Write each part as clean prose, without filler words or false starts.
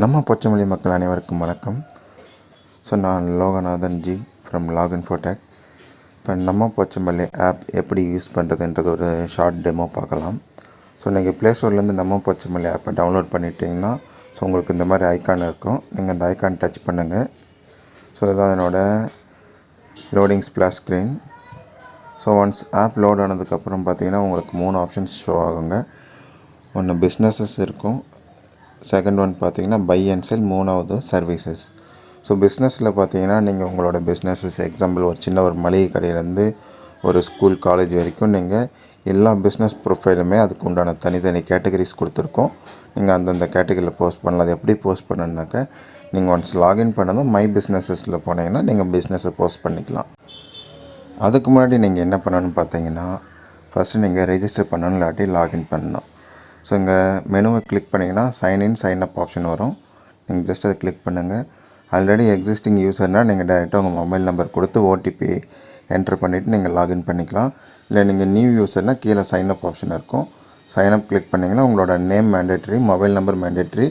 நம்ம பொச்சமொழி மக்கள் அனைவருக்கும் வணக்கம். ஸோ நான் லோகநாதன் ஜி ஃப்ரம் லாகின்ஃபோடெக். இப்போ நம்ம பொச்சமல்லி ஆப் எப்படி யூஸ் பண்ணுறதுன்றது ஒரு ஷார்ட் டெமோ பார்க்கலாம். ஸோ நீங்கள் ப்ளே ஸ்டோர்லேருந்து நம்ம பொச்சமல்லி ஆப்பை டவுன்லோட் பண்ணிட்டீங்கன்னா ஸோ உங்களுக்கு இந்த மாதிரி ஐக்கான் இருக்கும். நீங்கள் அந்த ஐக்கான் டச் பண்ணுங்கள். ஸோ இதான் என்னோடய loading splash screen. So once app load ஆனதுக்கப்புறம் பார்த்தீங்கன்னா உங்களுக்கு 3 ஆப்ஷன்ஸ் ஷோ ஆகுங்க. ஒன்று பிஸ்னஸஸ் இருக்கும், செகண்ட் ஒன் பார்த்தீங்கன்னா பை அண்ட் செல், மூணாவது சர்வீசஸ். ஸோ பிஸ்னஸில் பார்த்தீங்கன்னா நீங்கள் உங்களோட பிஸ்னஸஸ் எக்ஸாம்பிள் ஒரு மளிகை கடையிலேருந்து ஒரு ஸ்கூல் காலேஜ் வரைக்கும் நீங்கள் எல்லா பிஸ்னஸ் ப்ரொஃபைலுமே அதுக்கு உண்டான தனித்தனி கேட்டகரிஸ் கொடுத்துருக்கோம். நீங்கள் அந்தந்த கேட்டகரியில் போஸ்ட் பண்ணலாம். அது எப்படி போஸ்ட் பண்ணணுன்னாக்க நீங்கள் ஒன்ஸ் லாகின் பண்ணதும் மை பிஸ்னஸஸில் போனீங்கன்னா நீங்கள் பிஸ்னஸை போஸ்ட் பண்ணிக்கலாம். அதுக்கு முன்னாடி நீங்கள் என்ன பண்ணணும்னு பார்த்தீங்கன்னா ஃபஸ்ட்டு நீங்கள் ரெஜிஸ்டர் பண்ணணும், இல்லாட்டி லாகின் பண்ணணும். ஸோ இங்கே மெனுவை கிளிக் பண்ணிங்கன்னா சைன்இன் சைன்அப் ஆப்ஷன் வரும். நீங்கள் ஜஸ்ட் அதை கிளிக் பண்ணுங்கள். ஆல்ரெடி எக்ஸிஸ்டிங் யூஸர்னால் நீங்கள் டைரெக்டாக உங்கள் மொபைல் நம்பர் கொடுத்து ஓடிபி என்ட்ரு பண்ணிவிட்டு நீங்கள் லாகின் பண்ணிக்கலாம். இல்லை நீங்கள் நியூ யூஸர்னால் கீழே சைன்அப் ஆப்ஷன் இருக்கும். சைன்அப் கிளிக் பண்ணிங்கன்னா உங்களோட name mandatory, mobile number mandatory.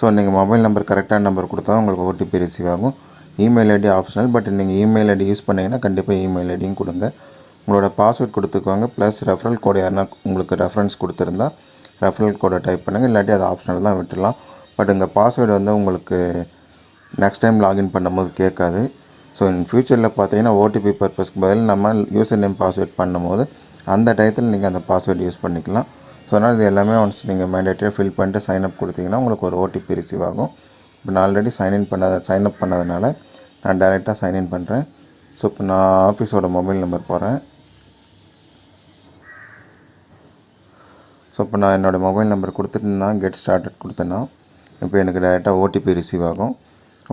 So நீங்கள் மொபைல் நம்பர் கரெக்டான நம்பர் கொடுத்தா உங்களுக்கு ஓடிபி ரிசீவ் ஆகும். இமெயில் ஐடி ஆப்ஷனல், பட் நீங்கள் இமெயில் ஐடி யூஸ் பண்ணிங்கன்னா கண்டிப்பாக இமெயில் ஐடியும் கொடுங்க. உங்களோட பாஸ்வேர்ட் கொடுத்துக்குவாங்க. ப்ளஸ் ரெஃபரல் கோடு யாருன்னா உங்களுக்கு ரெஃபரன்ஸ் கொடுத்துருந்தா ரெஃபரல் கோடை டைப் பண்ணுங்கள், இல்லாட்டி அது ஆப்ஷனல் தான் விட்டுடலாம். பட் இங்கே பாஸ்வேர்டு உங்களுக்கு நெக்ஸ்ட் டைம் லாகின் பண்ணும்போது கேட்காது. ஸோ இன் ஃப்யூச்சரில் பார்த்தீங்கன்னா ஓடிபி பர்பஸ்க்கு பதில் நம்ம யூசர் நேம் பாஸ்வேர்ட் பண்ணும்போது அந்த டயத்தில் நீங்கள் அந்த பாஸ்வேர்டு யூஸ் பண்ணிக்கலாம். ஸோ அதனால் இது எல்லாமே ஒன்ஸ் நீங்கள் மேண்டேட்டரியாக ஃபில் பண்ணிட்டு சைன்அப் கொடுத்தீங்கன்னா உங்களுக்கு ஒரு ஓடிபி ரிசீவ் ஆகும். இப்போ நான் ஆல்ரெடி சைன்அப் பண்ணதுனால நான் டைரெக்டாக சைன்இன் பண்ணுறேன். ஸோ இப்போ நான் ஆஃபீஸோட மொபைல் நம்பர் போகிறேன். ஸோ இப்போ நான் என்னோடய மொபைல் நம்பர் கொடுத்துட்டுனா கெட் ஸ்டார்டட் கொடுத்தேன்னா இப்போ எனக்கு டைரெக்டாக ஓடிபி ரிசீவ் ஆகும்.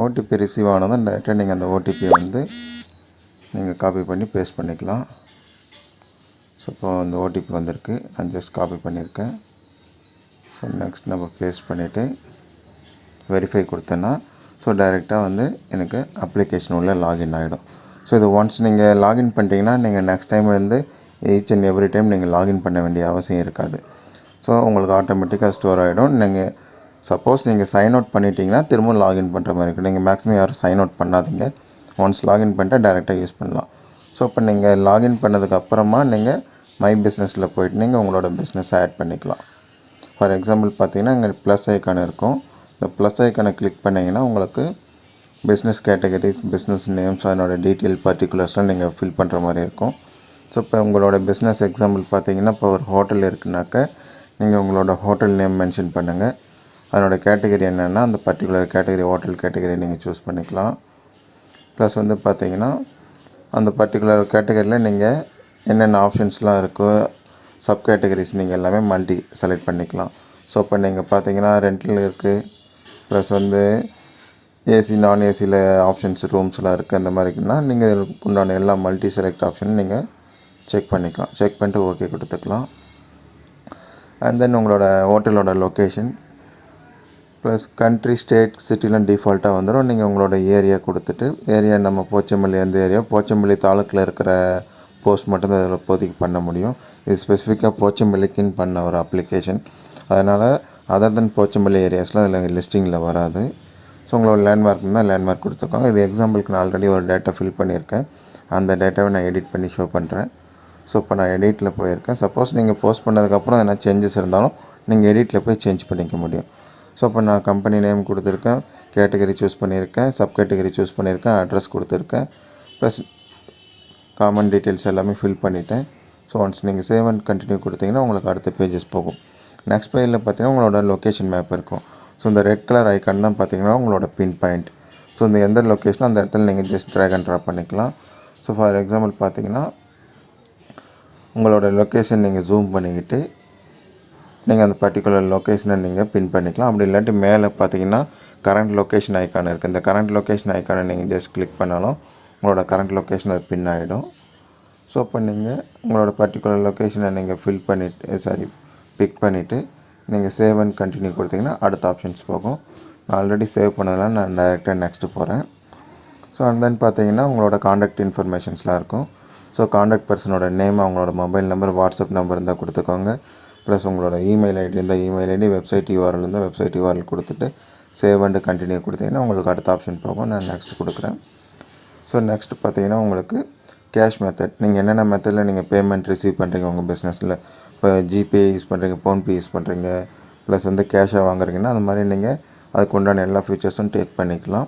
ஓடிபி ரிசீவ் ஆனதும் டைரெக்டாக நீங்கள் அந்த ஓடிபியை நீங்கள் காப்பி பண்ணி பேஸ்ட் பண்ணிக்கலாம். ஸோ இப்போ அந்த ஓடிபி வந்திருக்கு, நான் ஜஸ்ட் காப்பி பண்ணியிருக்கேன். ஸோ நெக்ஸ்ட் நம்ம பேஸ்ட் பண்ணிவிட்டு வெரிஃபை கொடுத்தேன்னா ஸோ டைரெக்டாக எனக்கு அப்ளிகேஷன் உள்ள லாகின் ஆகிடும். ஸோ இது ஒன்ஸ் நீங்கள் லாகின் பண்ணிட்டீங்கன்னா நீங்கள் next time each and every time நீங்கள் லாகின் பண்ண வேண்டிய அவசியம் இருக்காது. ஸோ உங்களுக்கு ஆட்டோமேட்டிக்காக ஸ்டோர் ஆகிடும். நீங்கள் சப்போஸ் நீங்கள் சைன் அவுட் பண்ணிட்டீங்கன்னா திரும்ப லாகின் பண்ணுற மாதிரி இருக்கும். நீங்கள் மேக்ஸிமம் யாரும் சைன் அவுட் பண்ணாதீங்க. ஒன்ஸ் லாகின் பண்ணிட்டா டேரெக்டாக யூஸ் பண்ணலாம். ஸோ இப்போ நீங்கள் லாகின் பண்ணதுக்கப்புறமா நீங்கள் மை பிஸ்னஸில் போய்ட்டு நீங்கள் உங்களோட பிஸ்னஸை ஆட் பண்ணிக்கலாம். ஃபார் எக்ஸாம்பிள் பார்த்தீங்கன்னா இங்கே ப்ளஸ் ஐக்கான் இருக்கும். இந்த ப்ளஸ் ஐக்கானை கிளிக் பண்ணிங்கன்னா உங்களுக்கு பிஸ்னஸ் கேட்டகரிஸ், பிஸ்னஸ் நேம்ஸ், அதனோட டீட்டெயில் பர்டிகுலர்ஸ்லாம் நீங்கள் ஃபில் பண்ணுற மாதிரி இருக்கும். ஸோ இப்போ உங்களோட பிஸ்னஸ் எக்ஸாம்பிள் பார்த்தீங்கன்னா இப்போ ஒரு ஹோட்டல் இருக்குனாக்க நீங்கள் உங்களோட ஹோட்டல் நேம் மென்ஷன் பண்ணுங்கள். அதனோட கேட்டகரி என்னென்னா அந்த பர்டிகுலர் கேட்டகரி, ஹோட்டல் கேட்டகரி நீங்கள் சூஸ் பண்ணிக்கலாம். ப்ளஸ் பார்த்தீங்கன்னா அந்த பர்டிகுலர் கேட்டகரியில் நீங்கள் என்னென்ன ஆப்ஷன்ஸ்லாம் இருக்கோ சப் கேட்டகரிஸ் நீங்கள் எல்லாமே மல்டி செலக்ட் பண்ணிக்கலாம். ஸோ இப்போ நீங்கள் பார்த்தீங்கன்னா ரெண்டில் இருக்குது, ப்ளஸ் ஏசி நான் ஏசியில் ஆப்ஷன்ஸ் ரூம்ஸ்லாம் இருக்குது. அந்த மாதிரினா நீங்கள் உண்டான எல்லா மல்டி செலக்ட் ஆப்ஷனும் நீங்கள் செக் பண்ணிக்கலாம். செக் பண்ணிட்டு ஓகே கொடுத்துக்கலாம். அண்ட் தென் உங்களோட ஹோட்டலோட லொக்கேஷன் ப்ளஸ் கண்ட்ரி, ஸ்டேட், சிட்டிலாம் டிஃபால்ட்டாக வந்துடும். நீங்கள் உங்களோட ஏரியா கொடுத்துட்டு ஏரியா நம்ம போச்சம்பள்ளி, அந்த ஏரியா போச்சம்பள்ளி தாலுக்கில் இருக்கிற போஸ்ட் மட்டும் தான் அதில் இப்போதைக்கு பண்ண முடியும். இது ஸ்பெசிஃபிக்காக போச்சம்பள்ளிக்குன்னு பண்ண ஒரு அப்ளிகேஷன். அதனால் அதர் தென் போச்சம்பள்ளி ஏரியாஸ்லாம் அதில் லிஸ்டிங்கில் வராது. ஸோ உங்களோட லேண்ட்மார்க் தான் லேண்ட்மார்க் கொடுத்துருக்காங்க. இது எக்ஸாம்பிளுக்கு நான் ஆல்ரெடி ஒரு டேட்டா ஃபில் பண்ணியிருக்கேன். அந்த டேட்டாவை நான் எடிட் பண்ணி ஷோ பண்ணுறேன். ஸோ இப்போ நான் எடிட்டில் போயிருக்கேன். சப்போஸ் நீங்கள் போஸ்ட் பண்ணதுக்கப்புறம் என்ன சேஞ்சஸ் இருந்தாலும் நீங்கள் எடிட்டில் போய் சேஞ்ச் பண்ணிக்க முடியும். ஸோ இப்போ நான் கம்பெனி நேம் கொடுத்துருக்கேன், கேட்டகரி சூஸ் பண்ணியிருக்கேன், சப் கேட்டகரி சூஸ் பண்ணியிருக்கேன், அட்ரஸ் கொடுத்துருக்கேன், ப்ளஸ் காமன் டீட்டெயில்ஸ் எல்லாமே ஃபில் பண்ணிட்டேன். ஸோ ஒன்ஸ் நீங்கள் சேவ் அண்ட் கண்டினியூ கொடுத்தீங்கன்னா உங்களுக்கு அடுத்த பேஜஸ் போகும். நெக்ஸ்ட் பேஜில் பார்த்தீங்கன்னா உங்களோட லொக்கேஷன் மேப் இருக்கும். ஸோ இந்த ரெட் கலர் ஐக்கான் தான் பார்த்தீங்கன்னா உங்களோட பின் பாயிண்ட். ஸோ இந்த எந்த லொக்கேஷனோ அந்த இடத்துல நீங்கள் ஜஸ்ட் ட்ராக் அண்ட் ட்ராப் பண்ணிக்கலாம். ஸோ ஃபார் எக்ஸாம்பிள் பார்த்தீங்கன்னா உங்களோட லொக்கேஷன் நீங்கள் ஜூம் பண்ணிக்கிட்டு நீங்கள் அந்த பர்டிகுலர் லொக்கேஷனை நீங்கள் பின் பண்ணிக்கலாம். அப்படி இல்லாட்டி மேலே பார்த்தீங்கன்னா கரண்ட் லொக்கேஷன் ஐக்கான் இருக்குது. இந்த கரண்ட் லொக்கேஷன் ஐக்கானை நீங்கள் ஜஸ்ட் கிளிக் பண்ணாலும் உங்களோட கரண்ட் லொக்கேஷன் அது பின் ஆகிடும். ஸோ இப்போ நீங்கள் உங்களோட பர்டிகுலர் லொக்கேஷனை நீங்கள் பிக் பண்ணிவிட்டு நீங்கள் சேவ் அண்ட் கண்டினியூ கொடுத்தீங்கன்னா அடுத்த ஆப்ஷன்ஸ் போகும். நான் ஆல்ரெடி சேவ் பண்ணதெல்லாம் நான் டைரெக்டாக நெக்ஸ்ட்டு போகிறேன். ஸோ அண்ட் தென் பார்த்தீங்கன்னா உங்களோட காண்டாக்ட் இன்ஃபர்மேஷன்ஸ்லாம் இருக்கும். ஸோ காண்டாக்ட் பர்சனோட நேம், அவங்களோட மொபைல் நம்பர், வாட்ஸ்அப் நம்பர் இருந்தால் கொடுத்துக்கோங்க. ப்ளஸ் உங்களோட இமெயில் ஐடி இருந்தால் இமெயில் ஐடி, வெப்சைட் யூஆர்எல் இருந்தால் வெப்சைட் யூஆர்எல் கொடுத்துட்டு சேவ் அண்ட் கண்டினியூ கொடுத்தீங்கன்னா உங்களுக்கு அடுத்த ஆப்ஷன் போகும். நான் நெக்ஸ்ட் கொடுக்குறேன். ஸோ நெக்ஸ்ட் பார்த்தீங்கன்னா உங்களுக்கு கேஷ் மெத்தட். நீங்கள் என்னென்ன மெத்தடில் நீங்கள் பேமெண்ட் ரிசீவ் பண்ணுறீங்க உங்கள் பிஸ்னஸில். இப்போ ஜிபே யூஸ் பண்ணுறீங்க, ஃபோன்பே யூஸ் பண்ணுறீங்க, ப்ளஸ் வந்து கேஷாக வாங்குறீங்கன்னா அந்த மாதிரி நீங்கள் அதுக்கு உண்டான எல்லா ஃபீச்சர்ஸும் டேக் பண்ணிக்கலாம்.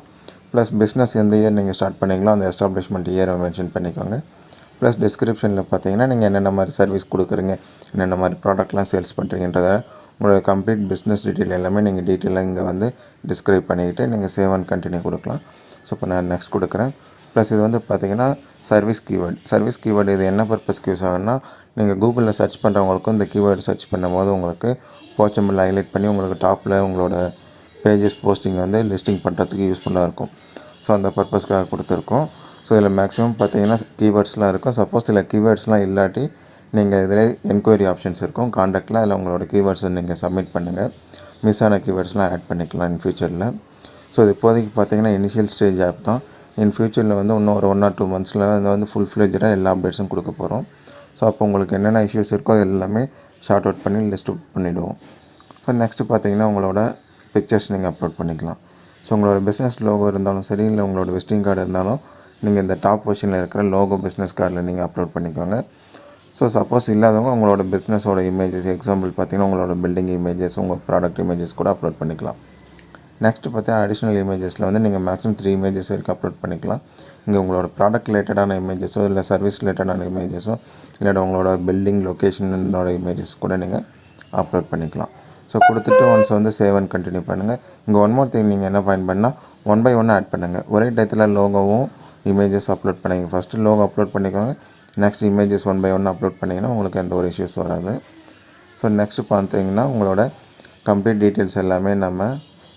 ப்ளஸ் பிஸ்னஸ் எந்த இயர் நீங்கள் ஸ்டார்ட் பண்ணீங்களோ அந்த எஸ்டாப்ளிஷ்மெண்ட் இயரை மென்ஷன் பண்ணிக்கோங்க. ப்ளஸ் டிஸ்கிரிப்ஷனில் பார்த்தீங்கன்னா நீங்கள் என்னென்ன மாதிரி சர்வீஸ் கொடுக்குறீங்க, என்னென்ன மாதிரி ப்ராடக்ட்லாம் சேல்ஸ் பண்ணுறீங்கன்றத உங்களோட கம்ப்ளீட் பிஸ்னஸ் டீட்டெயில் எல்லாமே நீங்கள் டீட்டெயிலாக இங்கே வந்து டிஸ்கிரைப் பண்ணிக்கிட்டு நீங்கள் சேவ் அண்ட் கண்டினியூ கொடுக்கலாம். ஸோ இப்போ நான் நெக்ஸ்ட் கொடுக்குறேன். ப்ளஸ் இது வந்து பார்த்தீங்கன்னா சர்வீஸ் கீவேர்டு இது என்ன பர்பஸ்க்கு யூஸ் ஆகும்னா, நீங்கள் கூகுளில் சர்ச் பண்ணுறவங்களுக்கும் இந்த கீவேர்டு சர்ச் பண்ணும்போது உங்களுக்கு போச்சம்பிள் ஹைலைட் பண்ணி உங்களுக்கு டாப்பில் உங்களோட பேஜஸ் போஸ்டிங் வந்து லிஸ்டிங் பண்ணுறதுக்கு யூஸ்ஃபுல்லாக இருக்கும். ஸோ அந்த பர்பஸ்க்காக கொடுத்துருக்கோம். ஸோ இதில் மேக்ஸிமம் பார்த்தீங்கன்னா கீவேர்ட்ஸ்லாம் இருக்கும். சப்போஸ் சில கீவேர்ட்ஸ்லாம் இல்லாட்டி நீங்கள் இதில் என்கொயரி ஆப்ஷன்ஸ் இருக்கும் காண்டாக்டில், அதில் உங்களோட கீவேர்ட்ஸை நீங்கள் சப்மிட் பண்ணுங்கள். மிஸ் ஆன கீவேர்ட்ஸ்லாம் ஆட் பண்ணிக்கலாம் இன் ஃபியூச்சரில். ஸோ இது இப்போதைக்கு பார்த்தீங்கன்னா இனிஷியல் ஸ்டேஜ் ஆப் தான். இன் ஃபியூச்சரில் வந்து இன்னும் ஒரு 1 or 2 monthஸில் அதை வந்து ஃபுல் ஃப்ளெஜ்டாக எல்லா அப்டேட்ஸும் கொடுக்க போகிறோம். ஸோ அப்போ உங்களுக்கு என்னென்ன இஷ்யூஸ் இருக்கோ அது எல்லாமே ஷார்ட் அவுட் பண்ணி லிஸ்ட் அவுட் பண்ணிவிடுவோம். ஸோ நெக்ஸ்ட்டு பார்த்தீங்கன்னா உங்களோட பிக்சர்ஸ் நீங்கள் அப்லோட் பண்ணிக்கலாம். ஸோ உங்களோட பிஸ்னஸ் லோகோ இருந்தாலும் சரி, இல்லை உங்களோட விசிட்டிங் கார்டு இருந்தாலும் நீங்கள் இந்த டாப் பொசிஷனில் இருக்கிற லோகோ பிஸ்னஸ் கார்டில் நீங்கள் அப்லோட் பண்ணிக்கோங்க. ஸோ சப்போஸ் இல்லாதவங்க உங்களோட பிஸ்னஸோட இமேஜஸ், எக்ஸாம்பிள் பார்த்தீங்கன்னா உங்களோட பில்டிங் இமேஜஸ், உங்கள் ப்ராடக்ட் இமேஜஸ் கூட அப்லோட் பண்ணிக்கலாம். நெக்ஸ்ட்டு பார்த்தீங்கன்னா அடிஷ்னல் இமேஜஸில் வந்து நீங்கள் மேக்ஸிமம் 3 இமேஜஸ் வரைக்கும் அப்லோட் பண்ணிக்கலாம். இங்கே உங்களோட ப்ராடக்ட் ரிலேட்டடான இமேஜஸோ, இல்லை சர்வீஸ் ரிலேட்டடான இமேஜஸோ, இல்லாட்டி உங்களோட பில்டிங் லொக்கேஷனோட இமேஜஸ் கூட நீங்கள் அப்லோட் பண்ணிக்கலாம். ஸோ கொடுத்துட்டு ஒன்ஸ் வந்து சேவ் அண்ட் கண்டினியூ பண்ணுங்கள். இங்கே ஒன் மோர் திங் நீங்கள் என்ன பாயிண்ட் பண்ணால் 1 by 1 ஆட் பண்ணுங்கள். ஒரே டயத்தில் லோகோவும் இமேஜஸ் அப்லோட் பண்ணிங்க. ஃபஸ்ட்டு லோகோ அப்லோட் பண்ணிக்கோங்க, நெக்ஸ்ட் இமேஜஸ் 1 by 1 அப்லோட் பண்ணிங்கன்னா உங்களுக்கு எந்த ஒரு இஷ்யூஸ் வராது. ஸோ நெக்ஸ்ட்டு பார்த்தீங்கன்னா உங்களோட கம்ப்ளீட் டீட்டெயில்ஸ் எல்லாமே நம்ம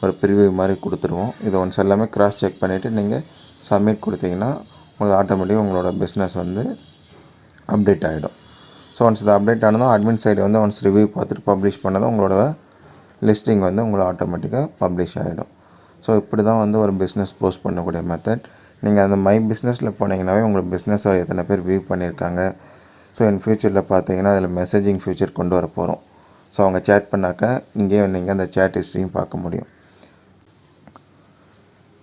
ஒரு ப்ரிவியூ மாதிரி கொடுத்துருவோம். இது ஒன்ஸ் எல்லாமே கிராஸ் செக் பண்ணிவிட்டு நீங்கள் சப்மிட் கொடுத்தீங்கன்னா உங்களுக்கு ஆட்டோமேட்டிக்காக உங்களோட பிஸ்னஸ் வந்து அப்டேட் ஆகிடும். ஸோ ஒன்ஸ் இது அப்டேட் ஆனதும் அட்மின் சைடு வந்து ஒன்ஸ் ரிவ்யூ பார்த்துட்டு பப்ளிஷ் பண்ணதும் உங்களோட லிஸ்டிங் வந்து உங்களுக்கு ஆட்டோமேட்டிக்காக பப்ளிஷ் ஆகிடும். ஸோ இப்படி தான் வந்து ஒரு பிஸ்னஸ் போஸ்ட் பண்ணக்கூடிய மெத்தட். நீங்கள் அந்த மை பிஸ்னஸில் போனீங்கன்னாவே உங்கள் பிஸ்னஸை எத்தனை பேர் வியூ பண்ணியிருக்காங்க. ஸோ இன் ஃபியூச்சரில் பார்த்தீங்கன்னா அதில் மெசேஜிங் ஃபியூச்சர் கொண்டு வர போகிறோம். ஸோ அவங்க சேட் பண்ணாக்க இங்கேயே நீங்கள் அந்த சேட் ஹிஸ்ட்ரியும் பார்க்க முடியும்.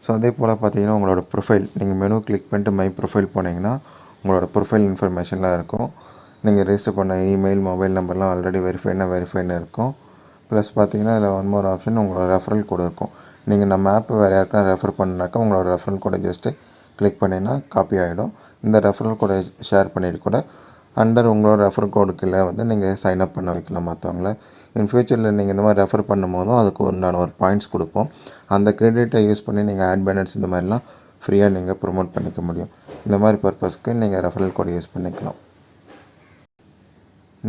ஸோ அதே போல் பார்த்தீங்கன்னா உங்களோட ப்ரொஃபைல், நீங்கள் மெனு கிளிக் பண்ணிட்டு மை ப்ரொஃபைல் போனீங்கன்னா உங்களோட ப்ரொஃபைல் இன்ஃபர்மேஷன்லாம் இருக்கும். நீங்கள் ரெஜிஸ்டர் பண்ண இமெயில், மொபைல் நம்பர்லாம் ஆல்ரெடி வெரிஃபைன்னு இருக்கும். ப்ளஸ் பார்த்தீங்கன்னா அதில் ஒன் மோர் ஆப்ஷன் உங்களோட ரெஃபரல் கோடு இருக்கும். நீங்கள் நம்ம ஆப்பை வேறு யாருக்கான ரெஃபர் பண்ணாக்கா உங்களோட ரெஃபரல் கோடை ஜஸ்ட்டு கிளிக் பண்ணிங்கன்னா காப்பி ஆகிடும். இந்த ரெஃபரல் கோடை ஷேர் பண்ணிவிட்டு கூட அண்டர் உங்களோட ரெஃபர் கோடுக்குள்ளே வந்து நீங்கள் சைன் அப் பண்ண வைக்கலாம் மற்றவங்கள. இன் ஃபியூச்சரில் நீங்கள் இந்த மாதிரி ரெஃபர் பண்ணும்போதும் அதுக்கு உண்டான ஒரு பாயிண்ட்ஸ் கொடுப்போம். அந்த கிரெடிட்டை யூஸ் பண்ணி நீங்கள் ஆட் பேனர்ஸ் இந்த மாதிரிலாம் ஃப்ரீயாக நீங்கள் ப்ரொமோட் பண்ணிக்க முடியும். இந்த மாதிரி பர்பஸ்க்கு நீங்கள் ரெஃபரல் கோடு யூஸ் பண்ணிக்கலாம்.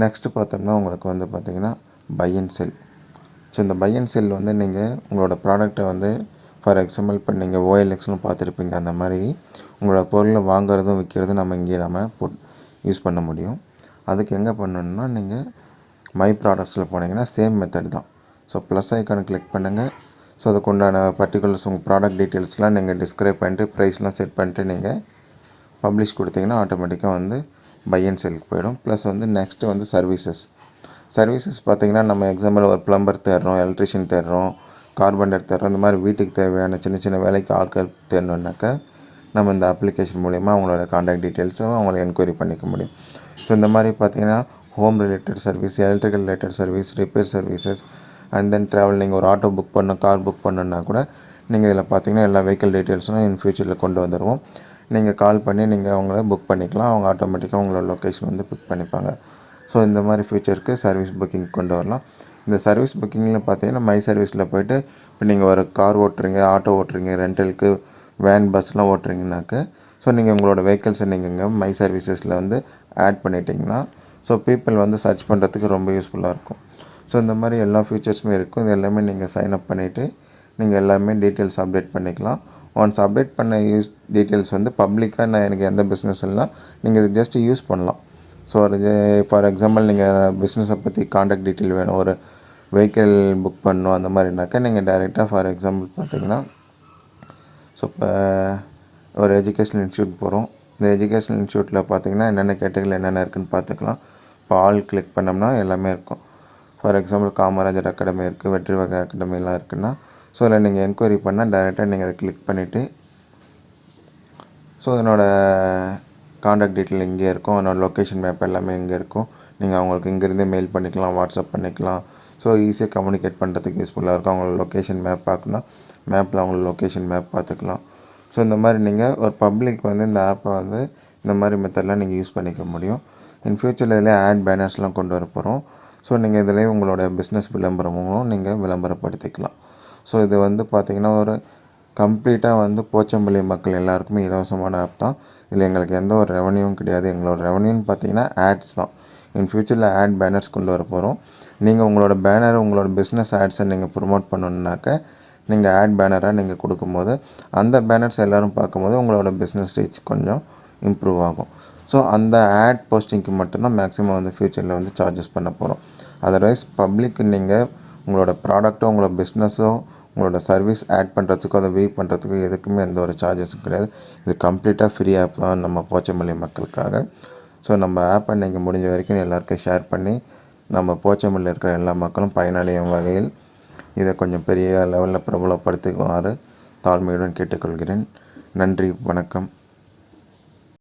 நெக்ஸ்ட்டு பார்த்தோம்னா உங்களுக்கு வந்து பார்த்திங்கன்னா பை அண்ட் செல். ஸோ இந்த பை அண்ட் செல் வந்து நீங்கள் உங்களோட ப்ராடக்ட்டை வந்து ஃபார் எக்ஸாம்பிள் இப்போ நீங்கள் OLXலாம் பார்த்துருப்பீங்க. அந்த மாதிரி உங்களோட பொருளை வாங்குறதும் விற்கிறதும் நம்ம இங்கே யூஸ் பண்ண முடியும். அதுக்கு எங்கே பண்ணணுன்னா நீங்கள் மை ப்ராடக்ட்ஸில் போனீங்கன்னா சேம் மெத்தட் தான். ஸோ ப்ளஸ் ஐக்கானை கிளிக் பண்ணுங்கள். ஸோ அதுக்கு உண்டான பர்டிகுலர்ஸ் உங்கள் ப்ராடக்ட் டீட்டெயில்ஸ்லாம் நீங்கள் டிஸ்கிரைப் பண்ணிட்டு ப்ரைஸ்லாம் செட் பண்ணிட்டு நீங்கள் பப்ளிஷ் கொடுத்தீங்கன்னா ஆட்டோமேட்டிக்காக வந்து பை அண்ட் செல்க்கு போயிடும். ப்ளஸ் வந்து நெக்ஸ்ட்டு வந்து சர்வீசஸ் பார்த்திங்கன்னா நம்ம எக்ஸாம்பிள் ஒரு ப்ளம்பர் தேடுறோம், எலக்ட்ரிஷியன் தேடுறோம், கார்பெண்டர் தேடுறோம். இந்த மாதிரி வீட்டுக்கு தேவையான சின்ன சின்ன வேலைக்கு ஆட்கள் தேடணுன்னாக்கா நம்ம இந்த அப்ளிகேஷன் மூலிமா அவங்களோட கான்டாக்ட் டீட்டெயில்ஸும் அவங்கள என்கொயரி பண்ணிக்க முடியும். ஸோ இந்த மாதிரி பார்த்திங்கன்னா home related service, electrical related service, repair services and then travel. நீங்கள் ஒரு ஆட்டோ புக் பண்ணணும், கார் புக் பண்ணணுன்னா கூட நீங்கள் இதில் பார்த்திங்கன்னா எல்லா வெஹிக்கிள் டீட்டெயில்ஸும் இன் ஃபியூச்சரில் கொண்டு வந்துடுவோம். நீங்கள் கால் பண்ணி நீங்கள் அவங்கள புக் பண்ணிக்கலாம். அவங்க ஆட்டோமேட்டிக்காக உங்களோட லொக்கேஷன் வந்து புக் பண்ணிப்பாங்க. ஸோ இந்த மாதிரி ஃபியூச்சருக்கு சர்வீஸ் புக்கிங் கொண்டு வரலாம். இந்த சர்வீஸ் புக்கிங்கில் பார்த்தீங்கன்னா மை சர்வீஸில் போய்ட்டு இப்போ நீங்கள் ஒரு கார் ஓட்டுறீங்க, ஆட்டோ ஓட்டுறீங்க, ரெண்டலுக்கு வேன், பஸ்லாம் ஓட்டுறீங்கனாக்க ஸோ நீங்கள் உங்களோட வெஹிக்கிள்ஸை நீங்கள் இங்கே மை சர்வீசஸில் வந்து ஆட் பண்ணிட்டீங்கன்னா ஸோ பீப்புள் வந்து சர்ச் பண்ணுறதுக்கு ரொம்ப யூஸ்ஃபுல்லாக இருக்கும். ஸோ இந்த மாதிரி எல்லா ஃபீச்சர்ஸுமே இருக்கும். இது எல்லாமே நீங்கள் சைன் அப் பண்ணிவிட்டு நீங்கள் எல்லாமே டீட்டெயில்ஸ் அப்டேட் பண்ணிக்கலாம். ஒன்ஸ் அப்டேட் பண்ண டீட்டெயில்ஸ் வந்து பப்ளிக்காக நான் எனக்கு எந்த பிஸ்னஸ் இல்லைனா நீங்கள் இது ஜஸ்ட்டு யூஸ் பண்ணலாம். ஸோ ஒரு ஃபார் எக்ஸாம்பிள் நீங்கள் பிஸ்னஸை பற்றி கான்டாக்ட் டீட்டெயில் வேணும், ஒரு வெஹிக்கிள் புக் பண்ணணும் அந்த மாதிரினாக்கா நீங்கள் டைரெக்டாக ஃபார் எக்ஸாம்பிள் பார்த்தீங்கன்னா ஸோ இப்போ ஒரு எஜுகேஷ்னல் இன்ஸ்டியூட் போகிறோம். இந்த எஜுகேஷ்னல் இன்ஸ்டியூட்டில் பார்த்தீங்கன்னா என்னென்ன கேட்டகரியில் என்னென்ன இருக்குதுன்னு பார்த்துக்கலாம். இப்போ ஆல் கிளிக் பண்ணோம்னா எல்லாமே இருக்கும். ஃபார் எக்ஸாம்பிள் காமராஜர் அகாடமி இருக்குது, வெற்றி வகை அகாடமிலாம் இருக்குன்னா, ஸோ அதில் நீங்கள் என்கொயரி பண்ணால் டைரெக்டாக நீங்கள் அதை கிளிக் பண்ணிவிட்டு ஸோ என்னோடய காண்டாக்ட் டீட்டெயில் இங்கே இருக்கும், என்னோடய லொக்கேஷன் மேப் எல்லாமே இங்கே இருக்கும். நீங்கள் அவங்களுக்கு இங்கேருந்தே மெயில் பண்ணிக்கலாம், வாட்ஸ்அப் பண்ணிக்கலாம். ஸோ ஈஸியாக கம்யூனிகேட் பண்ணுறதுக்கு யூஸ்ஃபுல்லாக இருக்கும். அவங்களோட லொக்கேஷன் மேப் பார்க்கணுன்னா மேப்பில் அவங்களோட லொக்கேஷன் மேப் பார்த்துக்கலாம். ஸோ இந்த மாதிரி நீங்கள் ஒரு பப்ளிக் வந்து இந்த ஆப்பை வந்து இந்த மாதிரி மெத்தட்லாம் நீங்கள் யூஸ் பண்ணிக்க முடியும். இன் ஃப்யூச்சரில் இதில் ஆட் பேனர்ஸ்லாம் கொண்டு வர போகிறோம். ஸோ நீங்கள் இதிலே உங்களோட பிஸ்னஸ் விளம்பரமும் நீங்கள் விளம்பரப்படுத்திக்கலாம். ஸோ இது வந்து பார்த்திங்கன்னா ஒரு கம்ப்ளீட்டாக வந்து போச்சம்பள்ளி மக்கள் எல்லாருக்குமே இலவசமான ஆப் தான். இதில் எங்களுக்கு எந்த ஒரு ரெவன்யூவும் கிடையாது. எங்களோட ரெவன்யூன்னு பார்த்தீங்கன்னா ஆட்ஸ் தான். இன் ஃப்யூச்சரில் ஆட் பேனர்ஸ் கொண்டு வர போகிறோம். நீங்கள் உங்களோட பேனர், உங்களோட பிஸ்னஸ் ஆட்ஸை நீங்கள் ப்ரொமோட் பண்ணணுன்னாக்க நீங்கள் ஆட் பேனராக நீங்கள் கொடுக்கும்போது அந்த பேனர்ஸ் எல்லோரும் பார்க்கும்போது உங்களோட பிஸ்னஸ் ரீச் கொஞ்சம் இம்ப்ரூவ் ஆகும். ஸோ அந்த ஆட் போஸ்டிங்க்கு மட்டும்தான் மேக்ஸிமம் வந்து ஃப்யூச்சரில் வந்து சார்ஜஸ் பண்ண போகிறோம். அதர்வைஸ் பப்ளிக்கு நீங்கள் உங்களோட ப்ராடக்ட்டோ உங்களோட பிஸ்னஸோ உங்களோட சர்வீஸ் ஆட் பண்ணுறதுக்கோ அதை வியூ பண்ணுறதுக்கோ எதுக்குமே எந்த ஒரு சார்ஜஸும் கிடையாது. இது கம்ப்ளீட்டாக ஃப்ரீ ஆப் தான் நம்ம போச்சம்பள்ளி மக்களுக்காக. ஸோ நம்ம ஆப்பை நீங்கள் முடிஞ்ச வரைக்கும் எல்லாருக்கும் ஷேர் பண்ணி நம்ம போச்சம்பள்ளியில் இருக்கிற எல்லா மக்களும் பயனடையும் வகையில் இதை கொஞ்சம் பெரிய லெவலில் பிரபலப்படுத்துமாறு தாழ்மையுடன் கேட்டுக்கொள்கிறேன். நன்றி, வணக்கம்.